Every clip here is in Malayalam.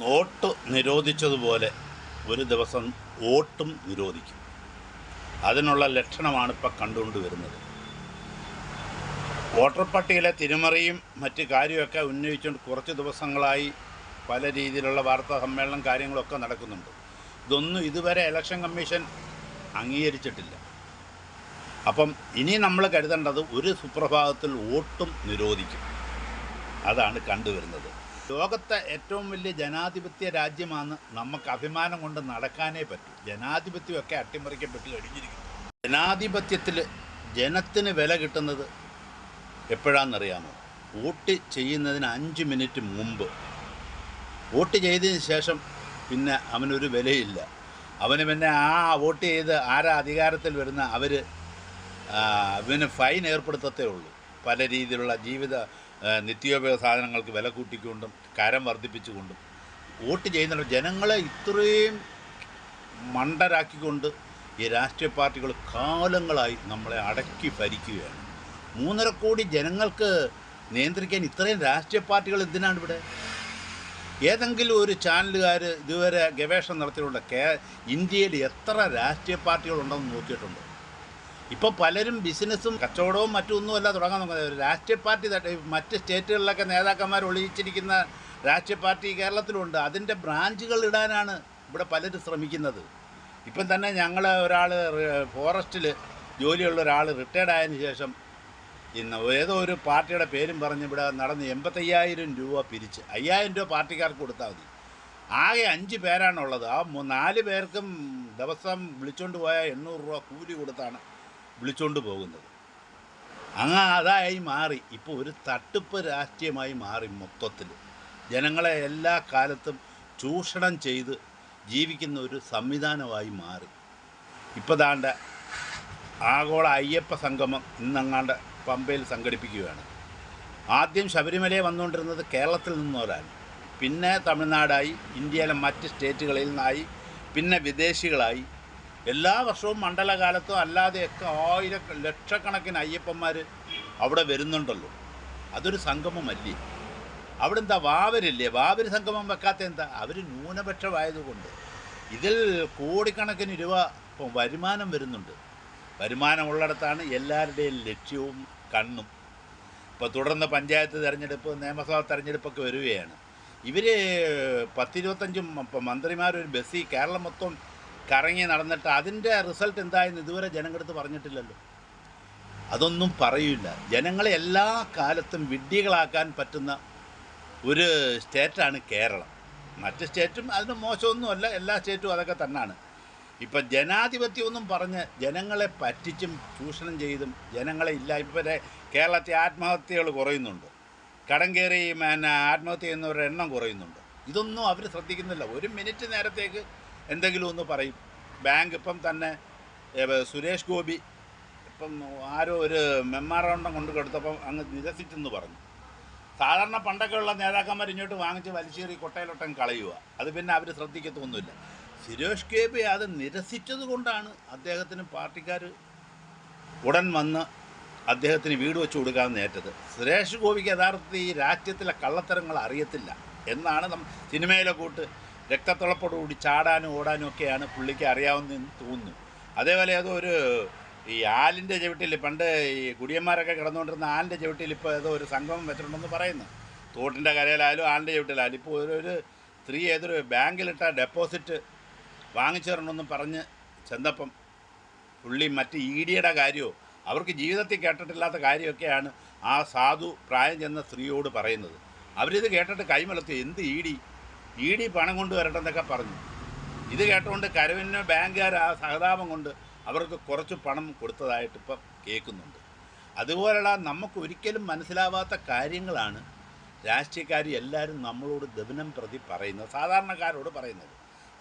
നോട്ട് നിരോധിച്ചതുപോലെ ഒരു ദിവസം വോട്ടും നിരോധിക്കും. അതിനുള്ള ലക്ഷണമാണ് ഇപ്പം കണ്ടുകൊണ്ട് വരുന്നത്. വോട്ടർ പട്ടികയിലെ തിരിമറിയും മറ്റ് കാര്യമൊക്കെ ഉന്നയിച്ചുകൊണ്ട് കുറച്ച് ദിവസങ്ങളായി പല രീതിയിലുള്ള വാർത്താ സമ്മേളനം കാര്യങ്ങളൊക്കെ നടക്കുന്നുണ്ട്. ഇതൊന്നും ഇതുവരെ ഇലക്ഷൻ കമ്മീഷൻ അംഗീകരിച്ചിട്ടില്ല. അപ്പം ഇനി നമ്മൾ കരുതേണ്ടത് ഒരു സുപ്രഭാതത്തിൽ വോട്ടും നിരോധിക്കും. അതാണ് കണ്ടുവരുന്നത്. ലോകത്തെ ഏറ്റവും വലിയ ജനാധിപത്യ രാജ്യമാണ്. നമുക്ക് അഭിമാനം കൊണ്ട് നടക്കാനേ പറ്റൂ. ജനാധിപത്യമൊക്കെ അട്ടിമറിക്കപ്പെട്ട് കഴിഞ്ഞിരിക്കുന്നു. ജനാധിപത്യത്തിൽ ജനത്തിന് വില കിട്ടുന്നത് എപ്പോഴാണെന്നറിയാമോ? വോട്ട് ചെയ്യുന്നതിന് 5 മിനിറ്റ് മുമ്പ്. വോട്ട് ചെയ്തതിന് ശേഷം പിന്നെ അവനൊരു വിലയില്ല. അവന് പിന്നെ വോട്ട് ചെയ്ത് ആരാ അധികാരത്തിൽ വരുന്ന അവന് ഫൈൻ ഏർപ്പെടുത്തത്തേ ഉള്ളൂ. പല രീതിയിലുള്ള നിത്യോപയോഗ സാധനങ്ങൾക്ക് വില കൂട്ടിക്കൊണ്ടും കരം വർദ്ധിപ്പിച്ചുകൊണ്ടും വോട്ട് ചെയ്യുന്ന ജനങ്ങളെ ഇത്രയും മണ്ടരാക്കിക്കൊണ്ട് ഈ രാഷ്ട്രീയ പാർട്ടികൾ കാലങ്ങളായി നമ്മളെ അടക്കി ഭരിക്കുകയാണ്. 3.5 കോടി ജനങ്ങൾക്ക് നിയന്ത്രിക്കാൻ ഇത്രയും രാഷ്ട്രീയ പാർട്ടികൾ എന്തിനാണ് ഇവിടെ? ഏതെങ്കിലും ഒരു ചാനലുകാർ ഇതുവരെ ഗവേഷണം നടത്തിയിട്ടുണ്ട് ഇന്ത്യയിൽ എത്ര രാഷ്ട്രീയ പാർട്ടികളുണ്ടെന്ന് നോക്കിയിട്ടുണ്ടോ? ഇപ്പോൾ പലരും ബിസിനസ്സും കച്ചവടവും മറ്റൊന്നുമല്ല തുടങ്ങാൻ നോക്കുന്നത്. രാഷ്ട്രീയ പാർട്ടി മറ്റ് സ്റ്റേറ്റുകളിലൊക്കെ നേതാക്കന്മാർ ഒളിച്ചിരിക്കുന്ന രാഷ്ട്രീയ പാർട്ടി കേരളത്തിലുണ്ട്. അതിൻ്റെ ബ്രാഞ്ചുകൾ ഇടാനാണ് ഇവിടെ പലരും ശ്രമിക്കുന്നത്. ഇപ്പം തന്നെ ഒരാൾ ഫോറസ്റ്റിൽ ജോലിയുള്ള ഒരാൾ റിട്ടയർഡ് ആയതിനു ശേഷം ഇന്ന് ഏതോ ഒരു പാർട്ടിയുടെ പേരും പറഞ്ഞ് ഇവിടെ നടന്ന് 85,000 രൂപ പിരിച്ച് 5,000 രൂപ പാർട്ടിക്കാർക്ക് കൊടുത്താൽ മതി. ആകെ 5 പേരാണുള്ളത്. 4 പേർക്കും ദിവസം വിളിച്ചുകൊണ്ട് പോയാൽ 800 രൂപ കൂലി കൊടുത്താണ് വിളിച്ചുകൊണ്ട് പോകുന്നത്. അതായി മാറി. ഇപ്പോൾ ഒരു തട്ടിപ്പ് രാഷ്ട്രീയമായി മാറി. മൊത്തത്തിൽ ജനങ്ങളെ എല്ലാ കാലത്തും ചൂഷണം ചെയ്ത് ജീവിക്കുന്ന ഒരു സംവിധാനമായി മാറി. ഇപ്പോൾ ദാണ്ട ആഗോള അയ്യപ്പ സംഗമം ഇന്നങ്ങാണ്ട് പമ്പയിൽ സംഘടിപ്പിക്കുകയാണ്. ആദ്യം ശബരിമലയെ വന്നുകൊണ്ടിരുന്നത് കേരളത്തിൽ നിന്നൊരാണ്, പിന്നെ തമിഴ്നാടായി, ഇന്ത്യയിലെ മറ്റ് സ്റ്റേറ്റുകളിൽ നിന്നായി, പിന്നെ വിദേശികളായി. എല്ലാ വർഷവും മണ്ഡലകാലത്തും അല്ലാതെയൊക്കെ ലക്ഷക്കണക്കിന് അയ്യപ്പന്മാർ അവിടെ വരുന്നുണ്ടല്ലോ. അതൊരു സംഗമമല്ലേ? അവിടെ എന്താ വാവരില്ലേ? വാവര് സംഗമം വെക്കാത്ത എന്താ? അവർ ന്യൂനപക്ഷമായതുകൊണ്ട്. ഇതിൽ കോടിക്കണക്കിന് രൂപ ഇപ്പം വരുമാനം വരുന്നുണ്ട്. വരുമാനമുള്ളിടത്താണ് എല്ലാവരുടെയും ലക്ഷ്യവും കണ്ണും. ഇപ്പോൾ തുടർന്ന് പഞ്ചായത്ത് തിരഞ്ഞെടുപ്പ്, നിയമസഭാ തിരഞ്ഞെടുപ്പൊക്കെ വരികയാണ്. ഇവർ 10-25 മന്ത്രിമാരൊരു ബസ്സിൽ കേരളം മൊത്തം കറങ്ങി നടന്നിട്ട് അതിൻ്റെ റിസൾട്ട് എന്തായെന്ന് ഇതുവരെ ജനങ്ങളടുത്ത് പറഞ്ഞിട്ടില്ലല്ലോ. അതൊന്നും പറയില്ല. ജനങ്ങളെ എല്ലാ കാലത്തും വിഡ്ഢികളാക്കാൻ പറ്റുന്ന ഒരു സ്റ്റേറ്റാണ് കേരളം. മറ്റ് സ്റ്റേറ്റും അതിന് മോശമൊന്നുമല്ല, എല്ലാ സ്റ്റേറ്റും അതൊക്കെ തന്നെയാണ്. ഇപ്പം ജനാധിപത്യമൊന്നും പറഞ്ഞ് ജനങ്ങളെ പറ്റിച്ചും ചൂഷണം ചെയ്തും ജനങ്ങളെ ഇപ്പം കേരളത്തിൽ ആത്മഹത്യകൾ കുറയുന്നുണ്ട്. കടം കയറി ആത്മഹത്യ ചെയ്യുന്നവരുടെ എണ്ണം കുറയുന്നുണ്ട്. ഇതൊന്നും അവർ ശ്രദ്ധിക്കുന്നില്ല. 1 മിനിറ്റ് നേരത്തേക്ക് എന്തെങ്കിലും ഒന്ന് പറയും. ബാങ്ക് ഇപ്പം തന്നെ സുരേഷ് ഗോപി ഇപ്പം ആരോ ഒരു മെമ്മോറാണ്ടം കൊണ്ട് കൊടുത്തപ്പം അങ്ങ് നിരസിച്ചെന്ന് പറഞ്ഞു. സാധാരണ പണ്ടൊക്കെയുള്ള നേതാക്കന്മാർ ഇങ്ങോട്ട് വാങ്ങിച്ച് വലിച്ചേറി കൊട്ടയിലൊട്ടം കളയുക. അത് പിന്നെ അവർ ശ്രദ്ധിക്കത്തൊന്നുമില്ല. സുരേഷ് ഗോപി അത് നിരസിച്ചത് കൊണ്ടാണ് അദ്ദേഹത്തിന് പാർട്ടിക്കാർ ഉടൻ വന്ന് അദ്ദേഹത്തിന് വീട് വെച്ച് കൊടുക്കാമെന്ന് ഏറ്റത്. സുരേഷ് ഗോപിക്ക് യഥാർത്ഥത്തിൽ ഈ രാഷ്ട്രീയത്തിലെ കള്ളത്തരങ്ങൾ അറിയത്തില്ല എന്നാണ് സിനിമയിലെ കൂട്ട് രക്തത്തിളപ്പോടുകൂടി ചാടാനും ഓടാനും ഒക്കെയാണ് പുള്ളിക്ക് അറിയാവുന്നതെന്ന് തോന്നുന്നു. അതേപോലെ ഏതോ ഒരു ഈ ആലിൻ്റെ ചവിട്ടിൽ പണ്ട് ഈ കുടിയന്മാരൊക്കെ കിടന്നുകൊണ്ടിരുന്ന ആലിൻ്റെ ചവിട്ടിൽ ഇപ്പോൾ ഏതോ ഒരു സംഗമം വെച്ചിട്ടുണ്ടെന്ന് പറയുന്നു. തോട്ടിൻ്റെ കരയിലായാലും ആലിൻ്റെ ചവിട്ടിലായാലും ഇപ്പോൾ ഒരു സ്ത്രീ ഏതൊരു ബാങ്കിലിട്ട ഡെപ്പോസിറ്റ് വാങ്ങിച്ചു തരണമെന്നും പറഞ്ഞ് ചെന്നപ്പം പുള്ളി മറ്റ് ഡിയുടെ കാര്യമോ അവർക്ക് ജീവിതത്തിൽ കേട്ടിട്ടില്ലാത്ത കാര്യമൊക്കെയാണ് ആ സാധു പ്രായം ചെന്ന സ്ത്രീയോട് പറയുന്നത്. അവരിത് കേട്ടിട്ട് കൈമലത്തി എന്ത് ഇ ഡി പണം കൊണ്ടുവരട്ടെന്നൊക്കെ പറഞ്ഞു. ഇത് കേട്ടുകൊണ്ട് കരവിന് ബാങ്കുകാർ ആ സഹതാപം കൊണ്ട് അവർക്ക് കുറച്ച് പണം കൊടുത്തതായിട്ട് ഇപ്പം കേൾക്കുന്നുണ്ട്. അതുപോലുള്ള നമുക്ക് ഒരിക്കലും മനസ്സിലാവാത്ത കാര്യങ്ങളാണ് രാഷ്ട്രീയക്കാർ എല്ലാവരും നമ്മളോട് ദവനം പ്രതി പറയുന്നത്, സാധാരണക്കാരോട് പറയുന്നത്.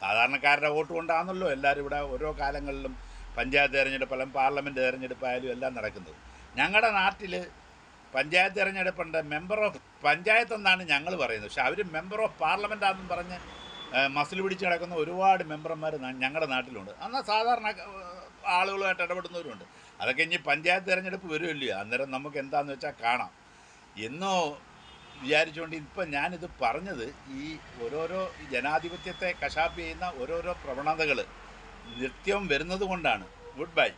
സാധാരണക്കാരുടെ വോട്ട് കൊണ്ടാണല്ലോ എല്ലാവരും ഇവിടെ ഓരോ കാലങ്ങളിലും പഞ്ചായത്ത് തിരഞ്ഞെടുപ്പായാലും പാർലമെൻറ്റ് തിരഞ്ഞെടുപ്പായാലും എല്ലാം നടക്കുന്നത്. ഞങ്ങളുടെ നാട്ടിൽ പഞ്ചായത്ത് തിരഞ്ഞെടുപ്പുണ്ട്. മെമ്പർ ഓഫ് പഞ്ചായത്ത് എന്നാണ് ഞങ്ങൾ പറയുന്നത്. പക്ഷെ അവർ മെമ്പർ ഓഫ് പാർലമെൻറ്റാണെന്നും പറഞ്ഞ് മസിൽ പിടിച്ച് കിടക്കുന്ന ഒരുപാട് മെമ്പർമാർ ഞങ്ങളുടെ നാട്ടിലുണ്ട്. എന്നാൽ സാധാരണ ആളുകളുമായിട്ട് ഇടപെടുന്നവരുണ്ട്. അതൊക്കെ ഇനി പഞ്ചായത്ത് തിരഞ്ഞെടുപ്പ് വരുമല്ലോ, അന്നേരം നമുക്ക് എന്താണെന്ന് വെച്ചാൽ കാണാം. എന്നോ വിചാരിച്ചുകൊണ്ട് ഇപ്പം ഞാനിത് പറഞ്ഞത് ഈ ഓരോരോ ജനാധിപത്യത്തെ കശാപ്പ് ചെയ്യുന്ന ഓരോരോ പ്രവണതകൾ നിത്യം വരുന്നത് കൊണ്ടാണ്. Good bye.